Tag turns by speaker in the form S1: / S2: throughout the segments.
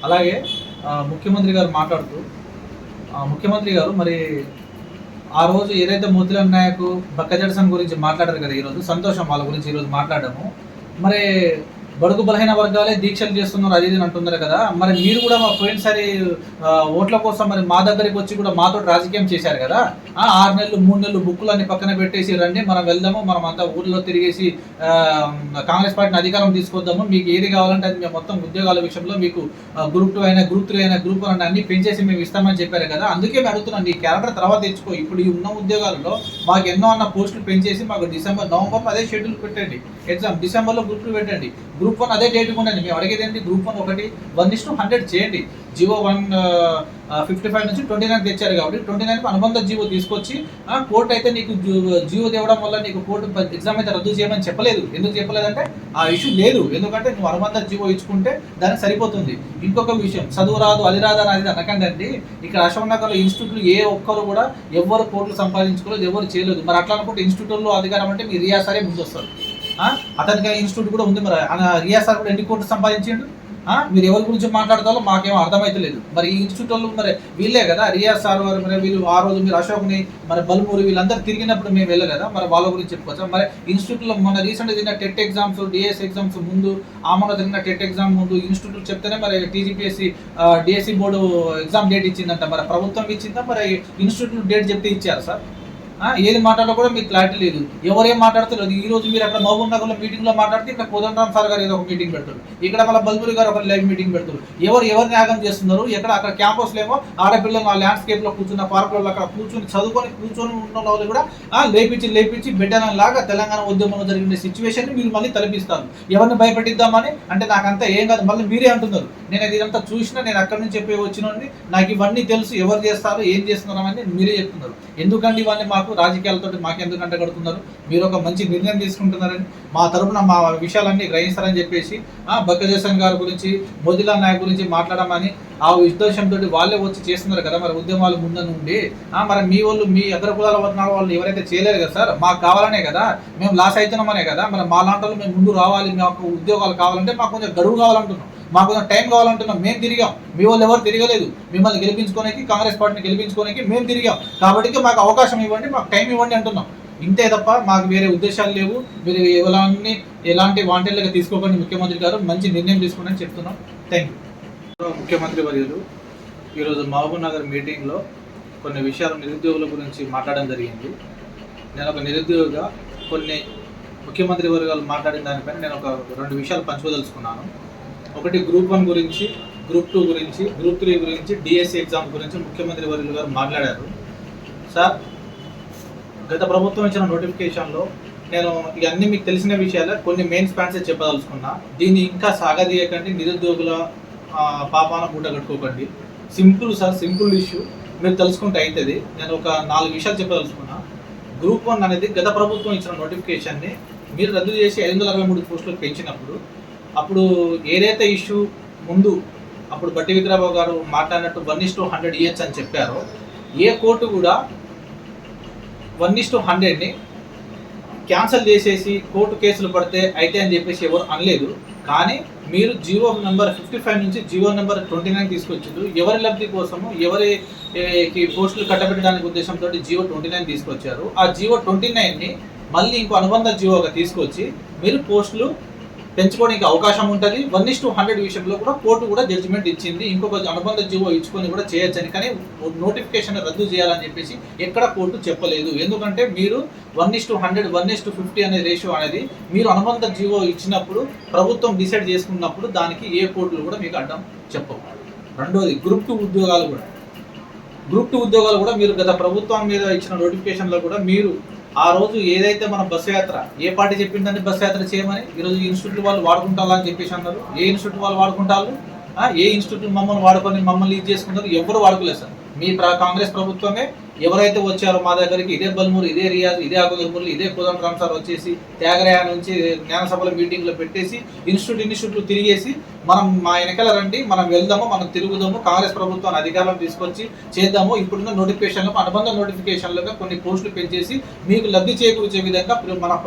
S1: అలాగే ముఖ్యమంత్రి గారు మాట్లాడుతూ ముఖ్యమంత్రి గారు మరి ఆ రోజు ఏదైతే మోతిలాల్ నాయక్ బక్కజడ్సన్ గురించి మాట్లాడారు కదా, ఈరోజు సంతోషం వాళ్ళ గురించి ఈరోజు మాట్లాడము. మరి బడుగు బలహీన వర్గాలే దీక్షలు చేస్తున్నారు అది ఇది అంటున్నారు కదా, మరి మీరు కూడా పోయినసారి ఓట్ల కోసం మరి మా దగ్గరికి వచ్చి కూడా మాతో రాజకీయం చేశారు కదా, 6 నెలలు 3 నెలలు బుక్కులు అన్ని పక్కన పెట్టేసి రండి మనం వెళ్దాము, మనం అంతా ఊర్లో తిరిగేసి కాంగ్రెస్ పార్టీని అధికారం తీసుకొద్దాము, మీకు ఏది కావాలంటే అది మేము మొత్తం ఉద్యోగాల విషయంలో మీకు గ్రూప్ 2 అయినా గ్రూప్ 3 అయినా గ్రూప్ 1 అన్ని పెంచేసి మేము ఇస్తామని చెప్పారు కదా, అందుకే మేము అడుగుతున్నాం ఈ క్యాలెండర్ తర్వాత తెచ్చుకో. ఇప్పుడు ఈ ఉన్న ఉద్యోగాలలో మాకు ఎన్నో అన్న పోస్టులు పెంచేసి మాకు డిసెంబర్ నవంబర్లో అదే షెడ్యూల్ పెట్టండి, ఎగ్జామ్ డిసెంబర్లో గ్రూప్ 2 పెట్టండి, గ్రూప్ 1 అదే డేట్ ఉండండి. మేము అడిగేది ఏంటి, గ్రూప్ 1 ఒకటి 1:100 చేయండి. జీవో 155 నుంచి 29 తెచ్చారు కాబట్టి 29 అనుబంధ జీవో తీసుకొచ్చి కోర్టు అయితే నీకు జీవో తేవడం వల్ల నీకు కోర్టు ఎగ్జామ్ అయితే రద్దు చేయమని చెప్పలేదు. ఎందుకు చెప్పలేదంటే ఆ ఇష్యూ లేదు, ఎందుకంటే నువ్వు అనుబంధ జీవో ఇచ్చుకుంటే దానికి సరిపోతుంది. ఇంకొక విషయం, చదువు రాదు అది రాదు అనేది అనకండి అండి. ఇక్కడ అశోక్ నగర్లో ఇన్స్టిట్యూట్లు ఏ ఒక్కరు కూడా ఎవరు కోర్టులు సంపాదించుకోలేదు, ఎవరు చేయలేదు. మరి అట్లా అనుకుంటే ఇన్స్టిట్యూట్లో అధికారం అంటే మీ రియా సారే ముందు వస్తారు. అతనికి ఇన్స్టిట్యూట్ కూడా ఉంది, మరి రియా సార్ కూడా ఎన్ని కోట్లు సంపాదించిండు. మీరు ఎవరి గురించి మాట్లాడతారో మాకేమో అర్థమైతలేదు. మరి ఈ ఇన్స్టిట్యూట్ వాళ్ళు మరి వీళ్ళే కదా, రియాజ్ సార్ వారు మరి వీళ్ళు ఆ రోజు మీరు అశోక్ని మరి బల్మూరి వీళ్ళందరూ తిరిగినప్పుడు మేము వెళ్ళలేదా, మరి వాళ్ళ గురించి చెప్పుకోవచ్చా. మరి ఇన్స్టిట్యూట్లో మన రీసెంట్గా జరిగిన టెట్ ఎగ్జామ్స్ డిఎస్ ఎగ్జామ్స్ ముందు ఆమెలో జరిగిన టెట్ ఎగ్జామ్ ముందు ఇన్స్టిట్యూట్ చెప్తేనే మరి TGPSC DSC board exam date ఇచ్చిందంట, మరి ప్రభుత్వం ఇచ్చిందా, మరి ఇన్స్టిట్యూట్ డేట్ చెప్తే ఇచ్చారు సార్. ఏది మాట్లాడాలో కూడా మీకు క్లారిటీ లేదు, ఎవరేం మాట్లాడుతున్నారు. ఈ రోజు మీరు అక్కడ మహబూబ్ నగర్లో మీటింగ్లో మాట్లాడితే ఇక్కడ కోదండరామ్ సార్ గారు ఏదో ఒక మీటింగ్ పెడతారు, ఇక్కడ మళ్ళీ బల్బురి గారు ఒక లైవ్ మీటింగ్ పెడతారు. ఎవరు న్యాగం చేస్తున్నారు, అక్కడ క్యాంపస్లో ఏమో ఆడపిల్లలు ఆ ల్యాండ్స్కేప్లో కూర్చున్న పార్కులలో అక్కడ కూర్చొని ఉన్న వాళ్ళు కూడా లేపించి బిడ్డలాగా తెలంగాణ ఉద్యమంలో జరిగిన సిచ్యువేషన్ మీరు మళ్ళీ తలపిస్తారు. ఎవరిని భయపెట్టిద్దామని అంటే నాకంతా ఏం కాదు, మళ్ళీ మీరే అంటున్నారు. నేను ఇదంతా చూసినా, నేను అక్కడి నుంచి చెప్పి వచ్చినండి, నాకు ఇవన్నీ తెలుసు, ఎవరు చేస్తారు ఏం చేస్తున్నారు అని మీరే చెప్తున్నారు. ఎందుకండి ఇవన్నీ మాకు రాజకీయాలతో మాకెందుకు అంటగడుతున్నారు. మీరు ఒక మంచి నిర్ణయం తీసుకుంటున్నారని మా తరపున మా విషయాలన్నీ గ్రహిస్తారని చెప్పేసి బక్కజడ్సన్ గారి గురించి మోతిలాల్ నాయక్ గురించి మాట్లాడమని ఆ ఉద్దేశంతో వాళ్ళే వచ్చి చేస్తున్నారు కదా, మరి ఉద్యమాలు ముందు నుండి మరి మీ వాళ్ళు మీ అగ్రకులాల వర్ణాల వాళ్ళు ఎవరైతే చేయలేరు కదా సార్, మాకు కావాలనే కదా, మేము లాస్ అవుతున్నామనే కదా, మరి మా లాంటి వాళ్ళు మేము ముందు రావాలి, మాకు ఉద్యోగాలు కావాలంటే మాకు కొంచెం గడువు కావాలంటున్నాం, మాకు కొంచెం టైం కావాలంటున్నాం. మేము తిరిగాం, మీ వాళ్ళు ఎవరు తిరగలేదు. మిమ్మల్ని గెలిపించుకోనికి కాంగ్రెస్ పార్టీని గెలిపించుకోనికి మేము తిరిగాం కాబట్టి మాకు అవకాశం ఇవ్వండి, మాకు టైం ఇవ్వండి అంటున్నాం. ఇంతే తప్ప మాకు వేరే ఉద్దేశాలు లేవు. మీరు ఎలాంటి వాంటెళ్ళగా తీసుకోకండి. ముఖ్యమంత్రి గారు మంచి నిర్ణయం తీసుకోండి చెప్తున్నాం. Thank you. ముఖ్యమంత్రి వర్యులు ఈరోజు మహబూబ్ నగర్ మీటింగ్లో కొన్ని విషయాలు నిరుద్యోగుల గురించి మాట్లాడడం జరిగింది. నేను ఒక నిరుద్యోగిగా కొన్ని ముఖ్యమంత్రి వర్గాలు మాట్లాడిన దానిపైన నేను ఒక 2 విషయాలు పంచుకోదలుచుకున్నాను. ఒకటి గ్రూప్ 1 గురించి, గ్రూప్ 2 గురించి, గ్రూప్ 3 గురించి, డిఎస్సి ఎగ్జామ్ గురించి ముఖ్యమంత్రి వర్యులు గారు మాట్లాడారు. సార్, గత ప్రభుత్వం ఇచ్చిన నోటిఫికేషన్లో నేను ఇవన్నీ మీకు తెలిసిన విషయాలే కొన్ని మెయిన్ పాయింట్సే చెప్పదలుచుకున్నా. దీన్ని ఇంకా సాగదీయకండి, నిరుద్యోగుల పాపాన మూట కట్టుకోకండి. సింపుల్ సార్, సింపుల్ ఇష్యూ, మీరు తెలుసుకుంటే అవుతుంది. నేను ఒక 4 విషయాలు చెప్పదలుచుకున్నా. గ్రూప్ 1 అనేది గత ప్రభుత్వం ఇచ్చిన నోటిఫికేషన్ని మీరు రద్దు చేసి 563 పోస్టులు పెంచినప్పుడు అప్పుడు ఏదైతే ఇష్యూ ముందు అప్పుడు బట్టి విక్రమరావు గారు మాట్లాడినట్టు 1:100 ఇయర్స్ అని చెప్పారో, ఏ కోర్టు కూడా 1:100ని క్యాన్సిల్ చేసేసి కోర్టు కేసులు పడితే అయితే అని చెప్పేసి ఎవరు అనలేదు. కానీ మీరు జీవో నెంబర్ 55 నుంచి జీవో నెంబర్ 29 తీసుకొచ్చిండ్రు. ఎవరి లబ్ధి కోసము, ఎవరికి పోస్టులు కట్టబెట్టడానికి ఉద్దేశంతో జీవో 29 తీసుకొచ్చారు. ఆ జీవో 29ని మళ్ళీ ఇంకో అనుబంధ జీవోగా తీసుకొచ్చి మీరు పోస్టులు పెంచుకోవడానికి అవకాశం ఉంటుంది. 1:100 విషయంలో కూడా కోర్టు కూడా జడ్జిమెంట్ ఇచ్చింది, ఇంకొక అనుబంధ జీవో ఇచ్చుకొని కూడా చేయొచ్చని. కానీ నోటిఫికేషన్ రద్దు చేయాలని చెప్పేసి ఎక్కడ కోర్టు చెప్పలేదు. ఎందుకంటే మీరు 1:100, 1:50 అనే రేషియో అనేది మీరు అనుబంధ జీవో ఇచ్చినప్పుడు ప్రభుత్వం డిసైడ్ చేసుకున్నప్పుడు దానికి ఏ కోర్టులు కూడా మీకు అడ్డం చెప్పవు. రెండోది గ్రూప్ 2 ఉద్యోగాలు కూడా మీరు గత ప్రభుత్వం మీద ఇచ్చిన నోటిఫికేషన్లో కూడా మీరు ఆ రోజు ఏదైతే మన బస్సు యాత్ర ఏ పార్టీ చెప్పిందని బస్సు యాత్ర చేయమని ఈరోజు ఇన్స్టిట్యూట్ వాళ్ళు వాడుకుంటారా అని చెప్పేసి అన్నారు. ఏ ఇన్స్టిట్యూట్ వాళ్ళు వాడుకుంటారు, ఏ ఇన్స్టిట్యూట్ మమ్మల్ని వాడుకొని మమ్మల్ని ఇది చేసుకుంటారు, ఎవరు వాడుకోలేదు సార్. మీ కాంగ్రెస్ ప్రభుత్వమే ఎవరైతే వచ్చారో మా దగ్గరికి ఇదే బల్మూరు, ఇదే రియాజ్, ఇదే ఆకుదుర్పూర్లు, ఇదే కోదండరామ్ సార్ వచ్చేసి త్యాగరాయ నుంచి జ్ఞాన సభల మీటింగ్లో పెట్టేసి ఇన్స్టిట్యూట్లు తిరిగేసి మనం మా వెనకాల రండి, మనం వెళ్దాము, మనం తిరుగుదాము, కాంగ్రెస్ ప్రభుత్వాన్ని అధికారం తీసుకొచ్చి చేద్దాము, ఇప్పుడున్న నోటిఫికేషన్లు అనుబంధ నోటిఫికేషన్లుగా కొన్ని పోస్టులు పెంచేసి మీకు లబ్ధి చేకూర్చే విధంగా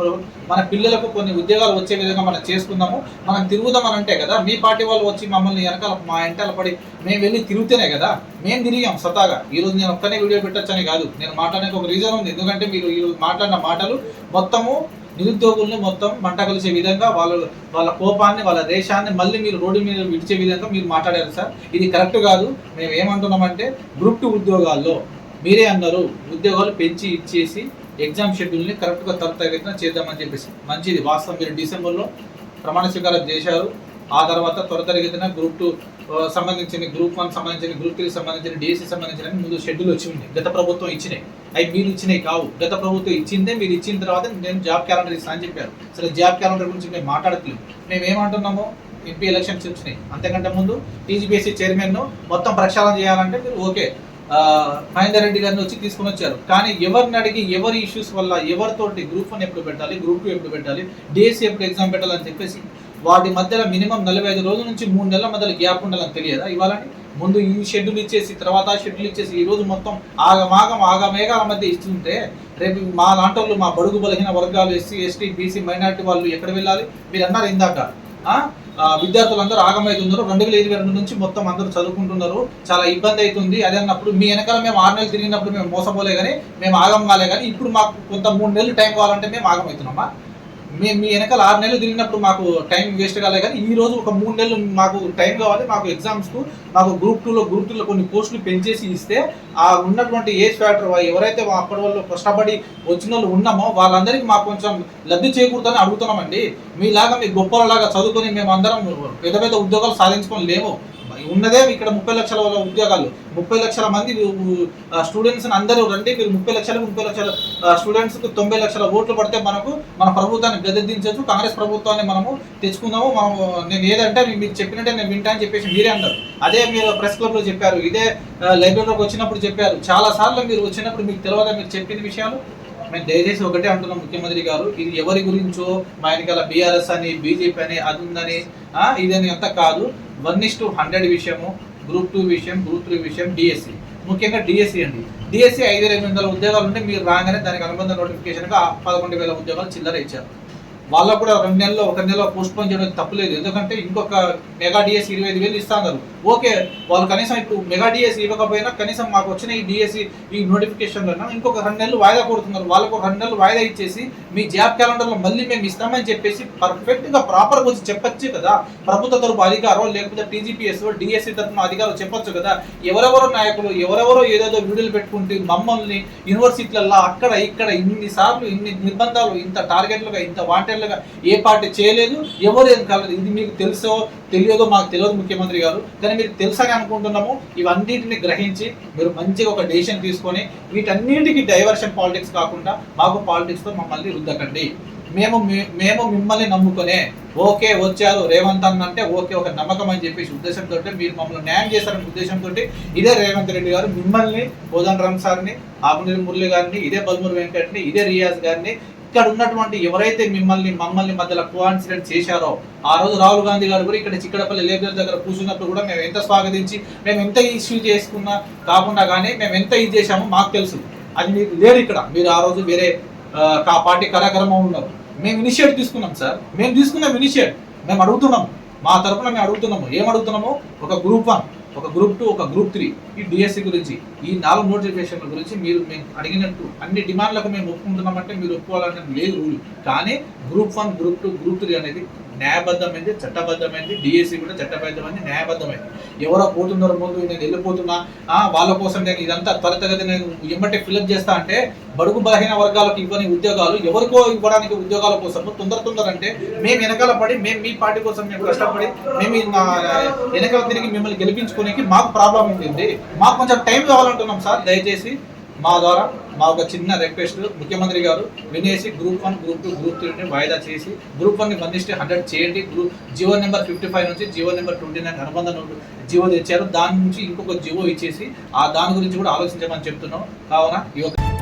S1: మన పిల్లలకు కొన్ని ఉద్యోగాలు వచ్చే విధంగా మనం చేసుకుందాము, మనం తిరుగుదామని అంటే కదా మీ పార్టీ వాళ్ళు వచ్చి మమ్మల్ని వెనకాల మా వెంటల పడి మేము వెళ్ళి తిరుగుతేనే కదా మేము తిరిగాం స్వతహాగా. ఈరోజు నేను ఒక్కనే వీడియో పెట్టొచ్చని కాదు, నేను మాట్లాడడానికి ఒక రీజన్ ఉంది. ఎందుకంటే మీరు ఈరోజు మాట్లాడిన మాటలు మొత్తము నిరుద్యోగుల్ని మొత్తం మంట కలిసే విధంగా వాళ్ళ కోపాన్ని, వాళ్ళ దేశాన్ని మళ్ళీ మీరు రోడ్డు మీద విడిచే విధంగా మీరు మాట్లాడారు సార్. ఇది కరెక్ట్ కాదు. మేము ఏమంటున్నామంటే గ్రూప్ 2 ఉద్యోగాల్లో మీరే అన్నారు ఉద్యోగాలు పెంచి ఇచ్చేసి ఎగ్జామ్ షెడ్యూల్ని కరెక్ట్గా త్వరితగతిన చేద్దామని చెప్పేసి మంచిది వాస్తవం. మీరు డిసెంబర్లో ప్రమాణ స్వీకారం చేశారు. ఆ తర్వాత త్వరితగతిన గ్రూప్ 2 సంబంధించిన, గ్రూప్ 1 సంబంధించిన, గ్రూప్ 3 సంబంధించిన, డిఎస్సి సంబంధించిన ముందు షెడ్యూల్ వచ్చి ఉంది. గత ప్రభుత్వం ఇచ్చినాయి, అవి మీరు ఇచ్చినాయి కావు. గత ప్రభుత్వం ఇచ్చిందే, మీరు ఇచ్చిన తర్వాత నేను జాబ్ క్యాలెండర్ ఇస్తాను అని చెప్పారు. సరే జాబ్ క్యాలెండర్ గురించి మేము మాట్లాడట్లేదు. మేము ఏమంటున్నామో ఎంపీ ఎలక్షన్స్ వచ్చినాయి, అంతకంటే ముందు టీజీపీఎస్సీ చైర్మన్ మొత్తం ప్రక్షాళన చేయాలంటే మీరు ఓకే మహేందర్ రెడ్డి గారిని వచ్చి తీసుకుని వచ్చారు. కానీ ఎవరిని అడిగి ఎవరి ఇష్యూస్ వల్ల ఎవరితోటి గ్రూప్ 1 ఎప్పుడు పెట్టాలి, గ్రూప్ 2 ఎప్పుడు పెట్టాలి, డిఎస్సి ఎప్పుడు ఎగ్జామ్ పెట్టాలని చెప్పేసి వాటి మధ్యలో మినిమం 45 రోజుల నుంచి 3 నెలల మధ్యలో గ్యాప్ ఉండాలని తెలియదా? ఇవ్వాలని ముందు ఈ షెడ్యూల్ ఇచ్చేసి తర్వాత ఆ షెడ్యూల్ ఇచ్చేసి ఈ రోజు మొత్తం ఆగమేఘాల మధ్య ఇస్తుంటే రేపు మా లాంటి వాళ్ళు, మా బడుగు బలహీన వర్గాలు, ఎస్సీ ఎస్టీ బీసీ మైనారిటీ వాళ్ళు ఎక్కడ వెళ్ళాలి? మీరు అన్నారు ఇందాక విద్యార్థులందరూ ఆగమవుతున్నారు. 2022 నుంచి మొత్తం అందరూ చదువుకుంటున్నారు, చాలా ఇబ్బంది అవుతుంది. అదే అన్నప్పుడు మీ వెనకాల మేము 6 నెలలు తిరిగినప్పుడు మేము మోసపోలే కానీ, మేము ఆగం కాలే కానీ, ఇప్పుడు మాకు కొంత 3 నెలలు టైం కావాలంటే మేము ఆగమవుతున్నామా? మేము మీ వెనకాల 6 నెలలు తిరిగినప్పుడు మాకు టైం వేస్ట్ కాలే కానీ ఈ రోజు ఒక 3 నెలలు మాకు టైం కావాలి. మాకు ఎగ్జామ్స్కు మాకు గ్రూప్ 2లో కొన్ని పోస్టులు పెంచేసి ఇస్తే ఆ ఉన్నటువంటి ఏజ్ ఫ్యాక్టర్ ఎవరైతే అప్పటి వాళ్ళు కష్టపడి వచ్చిన వాళ్ళు ఉన్నామో వాళ్ళందరికీ మాకు కొంచెం లబ్ధి చేకూరుతుందని అడుగుతున్నామండి. మీలాగా మీ గొప్పలలాగా చదువుకొని మేము అందరం పెద్ద పెద్ద ఉద్యోగాలు సాధించుకొని లేము. ఉన్నదే ఇక్కడ 30 లక్షల ఉద్యోగాలు, 30 లక్షల మంది స్టూడెంట్స్ అందరూ రండి. మీరు 30 లక్షల స్టూడెంట్స్కి 90 లక్షల ఓట్లు పడితే మన ప్రభుత్వాన్ని గద్దెదించవచ్చు, కాంగ్రెస్ ప్రభుత్వాన్ని మనము తెచ్చుకుందాము. నేను ఏదంటే మీకు చెప్పినట్టే నేను వింటా అని చెప్పేసి మీరే అన్నారు. అదే మీరు ప్రెస్ క్లబ్లో చెప్పారు, ఇదే లైబ్రరీలోకి వచ్చినప్పుడు చెప్పారు. చాలా సార్లు మీరు వచ్చినప్పుడు మీకు తెలియదా మీరు చెప్పిన విషయాలు? మేము దయచేసి ఒకటే అంటున్నాం ముఖ్యమంత్రి గారు, ఇది ఎవరి గురించో మా వెనకాల బీఆర్ఎస్ అని, బీజేపీ అని, అది ఉందని, ఇదని అంతా కాదు. 1:100 విషయము, గ్రూప్ 2 విషయం, గ్రూప్ 3 విషయం, డిఎస్సి, ముఖ్యంగా డిఎస్సి అండి. డిఎస్సి 5,800 ఉద్యోగాలు ఉంటే మీరు రాగానే దానికి అనుబంధ నోటిఫికేషన్గా 11,000 ఉద్యోగాలు చిల్లర ఇచ్చారు. వాళ్ళకు కూడా 2 నెలల్లో 1 నెలలో పోస్ట్ పోన్ చేయడం తప్పులేదు. ఎందుకంటే ఇంకొక మెగా డిఎస్సి 25,000 ఇస్తున్నారు. ఓకే, వాళ్ళు కనీసం ఇప్పుడు మెగా డిఎస్సి ఇవ్వకపోయినా కనీసం మాకు వచ్చిన ఈ డిఎస్సి ఈ నోటిఫికేషన్లో ఇంకొక 2 నెలలు వాయిదా కొడుతున్నారు. వాళ్ళకు 2 నెలలు వాయిదా ఇచ్చేసి మీ జాబ్ క్యాలెండర్లో మళ్ళీ మేము ఇస్తామని చెప్పేసి పర్ఫెక్ట్గా ప్రాపర్గా వచ్చి చెప్పచ్చు కదా. ప్రభుత్వ తరపు అధికారం లేకపోతే టీజీపీఎస్ డిఎస్సి తరఫున అధికారం చెప్పొచ్చు కదా. ఎవరెవరో నాయకులు ఎవరెవరో ఏదేదో వీడియోలు పెట్టుకుంటే మమ్మల్ని యూనివర్సిటీలలో అక్కడ ఇక్కడ ఇన్నిసార్లు ఇన్ని నిర్బంధాలు, ఇంత టార్గెట్లుగా, ఇంత వాంటెడ్లుగా ఏ పార్టీ చేయలేదు, ఎవరు ఏం కాలేదు. ఇది మీకు తెలుసో తెలియదో మాకు తెలియదు ముఖ్యమంత్రి గారు, కానీ మీరు తెలుసని అనుకుంటున్నాము. ఇవన్నిటిని గ్రహించి మీరు మంచిగా ఒక డెసిషన్ తీసుకొని వీటన్నిటికీ డైవర్షన్ పాలిటిక్స్ కాకుండా మాకు పాలిటిక్స్తో మమ్మల్ని రుద్దకండి. మేము మిమ్మల్ని నమ్ముకునే ఓకే వచ్చారు రేవంత్ అన్న అంటే ఓకే ఒక నమ్మకం అని చెప్పేసి ఉద్దేశంతో మీరు మమ్మల్ని న్యాయం చేస్తారనే ఉద్దేశంతో ఇదే రేవంత్ రెడ్డి గారు మిమ్మల్ని, కోదండరామ్ సార్ని, ఆకునూరి మురళి గారిని, ఇదే బల్మూరి వెంకట్ని, ఇదే రియాజ్ గారిని, ఇక్కడ ఉన్నటువంటి ఎవరైతే మమ్మల్ని మధ్యలో కోఇన్సిడెంట్ చేశారో ఆ రోజు రాహుల్ గాంధీ గారు కూడా ఇక్కడ చిక్కడపల్లి లైబ్రరీ దగ్గర కూర్చున్నప్పుడు కూడా మేము ఎంత స్వాగతించి మేము ఎంత ఇష్యూ చేసుకున్నా కాకుండా కానీ మేము ఎంత ఇది చేశామో మాకు తెలుసు. అది మీకు లేరు ఇక్కడ. మీరు ఆ రోజు వేరే పార్టీ కార్యక్రమం ఉన్నారు. మేము ఇనిషియేట్ తీసుకున్నాం సార్, మేము తీసుకున్నాం ఇనిషియేట్. మేము అడుగుతున్నాము, మా తరఫున మేము అడుగుతున్నాము. ఏం అడుగుతున్నాము? ఒక గ్రూప్ 1, ఒక గ్రూప్ 2, ఒక గ్రూప్ 3 ఈ డిఎస్సి గురించి, ఈ 4 నోటిఫికేషన్ల గురించి మీరు మేము అడిగినట్టు అన్ని డిమాండ్లకు మేము ఒప్పుకుంటున్నామంటే మీరు ఒప్పుకోవాలని లేదు రూల్. కానీ గ్రూప్ 1, గ్రూప్ 2, గ్రూప్ 3 అనేది న్యాయబద్ధమైంది, చట్టబద్ధమైంది. డిఎస్సి కూడా చట్టబద్ధమైంది, న్యాయబద్ధమైంది. ఎవరో పోతున్నారు ముందు నేను వెళ్ళిపోతున్నా వాళ్ళ కోసం నేను ఇదంతా త్వరితగతి నేను ఎమ్మటే ఫిల్అప్ చేస్తా అంటే బడుగు బలహీన వర్గాలకు ఇవ్వని ఉద్యోగాలు ఎవరికో ఇవ్వడానికి ఉద్యోగాల కోసం తొందర అంటే మేము వెనకాల పడి మేము మీ పార్టీ కోసం మేము కష్టపడి మేము వెనకాల తిరిగి మిమ్మల్ని గెలిపించుకోనికి మాకు ప్రాబ్లం ఉంటుంది. మాకు కొంచెం టైం కావాలంటున్నాం సార్. దయచేసి మా ద్వారా మా ఒక చిన్న రిక్వెస్ట్, ముఖ్యమంత్రి గారు వినేసి గ్రూప్ 1, గ్రూప్ 2, గ్రూప్ 3ని వాయిదా చేసి గ్రూప్ 1ని బంధిస్తే 100 చేయండి. జివో నెంబర్ 55 నుంచి జివో నెంబర్ 29 అనుబంధ జివో తెచ్చారు. దాని నుంచి ఇంకొక జివో ఇచ్చేసి దాని గురించి కూడా ఆలోచించమని చెప్తున్నాం. కావున ఈ